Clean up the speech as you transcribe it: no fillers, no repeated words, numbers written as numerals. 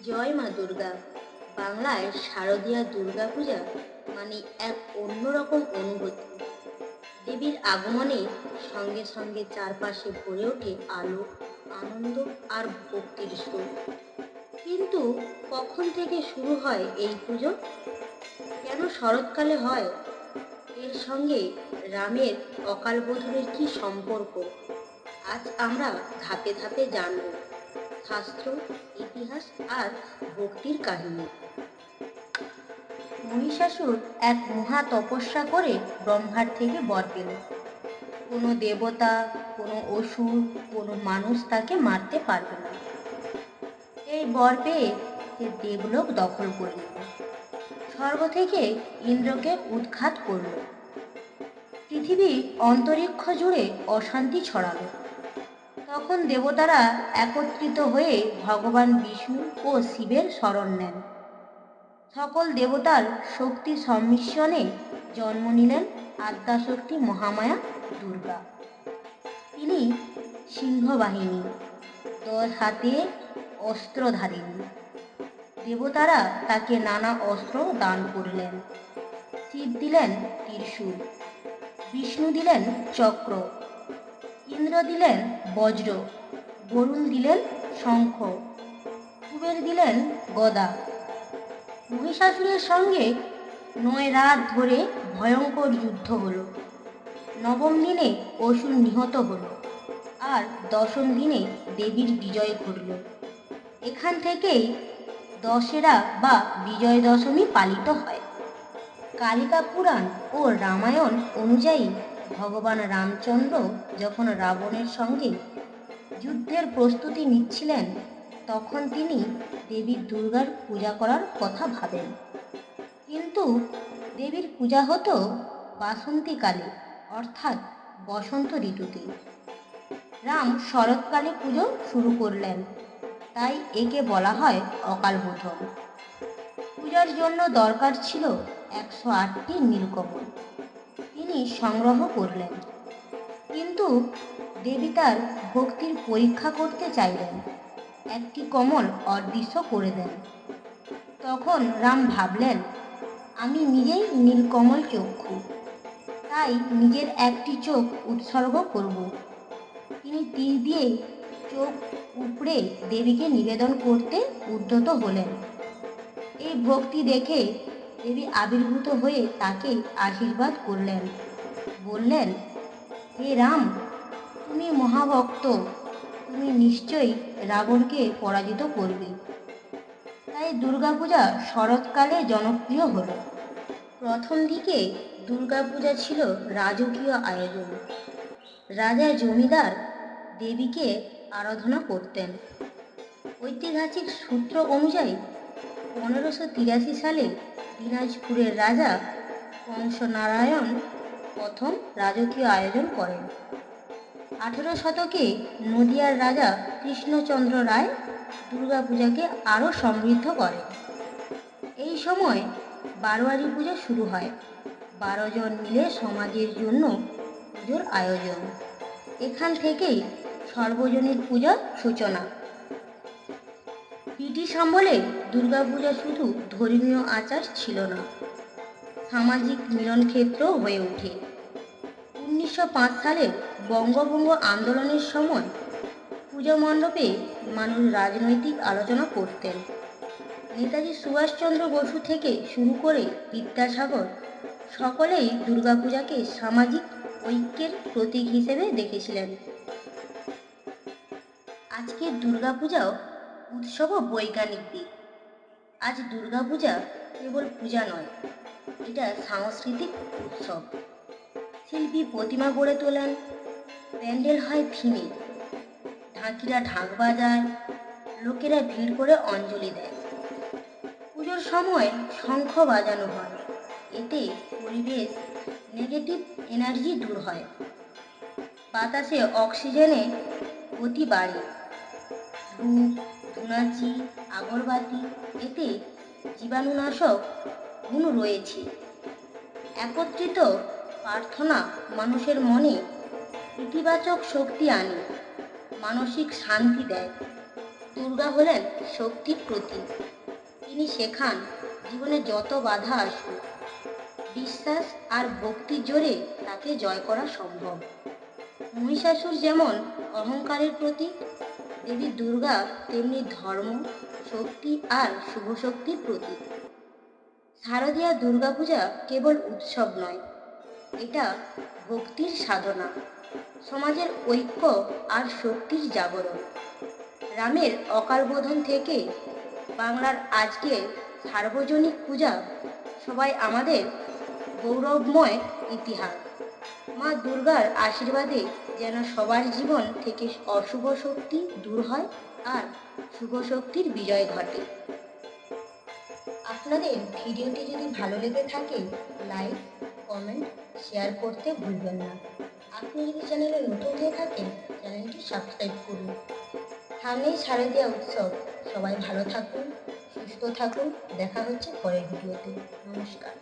জয় মা দুর্গা। বাংলায় শারদীয়া দুর্গা পূজা মানে এক অন্যরকম অনুভূতি। দেবীর আগমনে সঙ্গে সঙ্গে চারপাশে ভরে ওঠে আলো, আনন্দ আর ভক্তির সুর। কিন্তু কখন থেকে শুরু হয় এই পুজো? কেন শরৎকালে হয়? এর সঙ্গে রামের অকাল বোধনের কি সম্পর্ক? আজ আমরা ধাপে ধাপে জানব শাস্ত্র, ইতিহাস আর ভক্তির কাহিনী। মহিষাসুর এক মহা তপস্যা করে ব্রহ্মার থেকে বর পেল। কোনো দেবতা, কোনো অসুর, কোনো মানুষ তাকে মারতে পারবে না। এই বর পেয়ে সে দেবলোক দখল করে নিল। স্বর্গ থেকে ইন্দ্রকে উৎখাত করল। পৃথিবী অন্তরিক্ষ জুড়ে অশান্তি ছড়ালো। তখন দেবতারা একত্রিত হয়ে ভগবান বিষ্ণু ও শিবের শরণ নেন। সকল দেবতার শক্তি সম্মিশ্রণে জন্ম নিলেন আদ্যাশক্তি মহামায়া দুর্গা। তিনি সিংহবাহিনী, 10 হাতে অস্ত্রধারিণী। দেবতারা তাকে নানা অস্ত্র দান করলেন। শিব দিলেন ত্রিশূল, বিষ্ণু দিলেন চক্র, ইন্দ্র দিলেন বজ্র, বরুণ দিলেন শঙ্খ, কুবের দিলেন গদা। মহিষাসুরের সঙ্গে 9 রাত ধরে ভয়ঙ্কর যুদ্ধ হলো। নবম দিনে অসুর নিহত হলো আর দশম দিনে দেবীর বিজয় ঘটল। এখান থেকেই দশেরা বা বিজয় দশমী পালিত হয়। কালিকা পুরাণ ও রামায়ণ অনুযায়ী ভগবান রামচন্দ্র যখন রাবণের সঙ্গে যুদ্ধের প্রস্তুতি নিচ্ছিলেন, তখন তিনি দেবী দুর্গার পূজা করার কথা ভাবেন। কিন্তু দেবীর পূজা হতো বাসন্তীকালে, অর্থাৎ বসন্ত ঋতুতে। রাম শরৎকালে পুজো শুরু করলেন, তাই একে বলা হয় অকাল বোধন। পূজার জন্য দরকার ছিল 108টি নীলকমল। তিনি সংগ্রহ করলেন, কিন্তু দেবী তার ভক্তির পরীক্ষা করতে চাইলেন। একটি কমল অদৃশ্য করে দেন। তখন রাম ভাবলেন, আমি নিজেই নীলকমল চক্ষু, তাই নিজের একটি চোখ উৎসর্গ করব। তিনি তীর দিয়ে চোখ উপড়ে দেবীকে নিবেদন করতে উদ্যত হলেন। এই ভক্তি দেখে দেবী আবির্ভূত হয়ে তাকে আশীর্বাদ করলেন। বললেন, হে রাম, তুমি মহাভক্ত, তুমি নিশ্চয়ই রাবণকে পরাজিত করবে। তাই দুর্গাপূজা শরৎকালে জনপ্রিয় হলো। প্রথম দিকে দুর্গাপূজা ছিল রাজকীয় আয়োজন। রাজা জমিদার দেবীকে আরাধনা করতেন। ঐতিহাসিক সূত্র অনুযায়ী 1583 সালে দিনাজপুরের রাজা কংসনারায়ণ প্রথম রাজকীয় আয়োজন করেন। 18 শতকে নদিয়ার রাজা কৃষ্ণচন্দ্র রায় দুর্গাপূজাকে আরও সমৃদ্ধ করেন। এই সময় বারোয়ারি পুজো শুরু হয়। 12 জন মিলে সমাজের জন্য পুজোর আয়োজন। এখান থেকেই সর্বজনীন পূজার সূচনা। ব্রিটিশ আমলে দুর্গাপূজা শুধু ধর্মীয় আচার ছিল না, সামাজিক মিলনক্ষেত্রও হয়ে ওঠে। 1905 সালে বঙ্গভঙ্গ আন্দোলনের সময় পুজো মণ্ডপে মানুষ রাজনৈতিক আলোচনা করতেন। নেতাজি সুভাষচন্দ্র বসু থেকে শুরু করে বিদ্যাসাগর সকলেই দুর্গাপূজাকে সামাজিক ঐক্যের প্রতীক হিসেবে দেখেছিলেন। আজকের দুর্গাপূজাও উৎসব ও বৈজ্ঞানিক দিক। আজ দুর্গাপূজা কেবল পূজা নয়, এটা সাংস্কৃতিক উৎসব। শিল্পী প্রতিমা গড়ে তোলেন, প্যান্ডেল হয় থিমে, ঢাকিরা ঢাক বাজায়, লোকেরা ভিড় করে অঞ্জলি দেয়। পুজোর সময় শঙ্খ বাজানো হয়, এতে পরিবেশ নেগেটিভ এনার্জি দূর হয়। বাতাসে অক্সিজেনে গতি বাড়ে। ধূপ, ধুনাচি, আগরবাতি, এতে জীবাণুনাশক গুণ রয়েছে। একত্রিত প্রার্থনা মানুষের মনে ইতিবাচক শক্তি আনে, মানসিক শান্তি দেয়। দুর্গা হলেন শক্তির প্রতীক। তিনি শেখান জীবনে যত বাধা আসুক, বিশ্বাস আর ভক্তির জোরে তাকে জয় করা সম্ভব। মহিষাসুর যেমন অহংকারের প্রতীক, দেবী দুর্গা তেমনি ধর্ম, শক্তি আর শুভ শক্তির প্রতীক। শারদীয়া দুর্গাপূজা কেবল উৎসব নয়, এটা ভক্তির সাধনা, সমাজের ঐক্য আর শক্তির জাগরণ। রামের অকালবোধন থেকে বাংলার আজকের সার্বজনিক পূজা সবাই আমাদের গৌরবময় ইতিহাস। মা দুর্গার আশীর্বাদে যেন সবার জীবন থেকে অশুভ শক্তি দূর হয় আর শুভ শক্তির বিজয় ঘটে। আপনাদের ভিডিওটি যদি ভালো লেগে থাকে লাইক, কমেন্ট, শেয়ার করতে ভুলবেন না। আপনি যদি চ্যানেলে নতুন হয়ে থাকেন চ্যানেলটি সাবস্ক্রাইব করুন। সামনেই শারদীয়া উৎসব, সবাই ভালো থাকুন, সুস্থ থাকুন। দেখা হচ্ছে পরের ভিডিওতে। নমস্কার।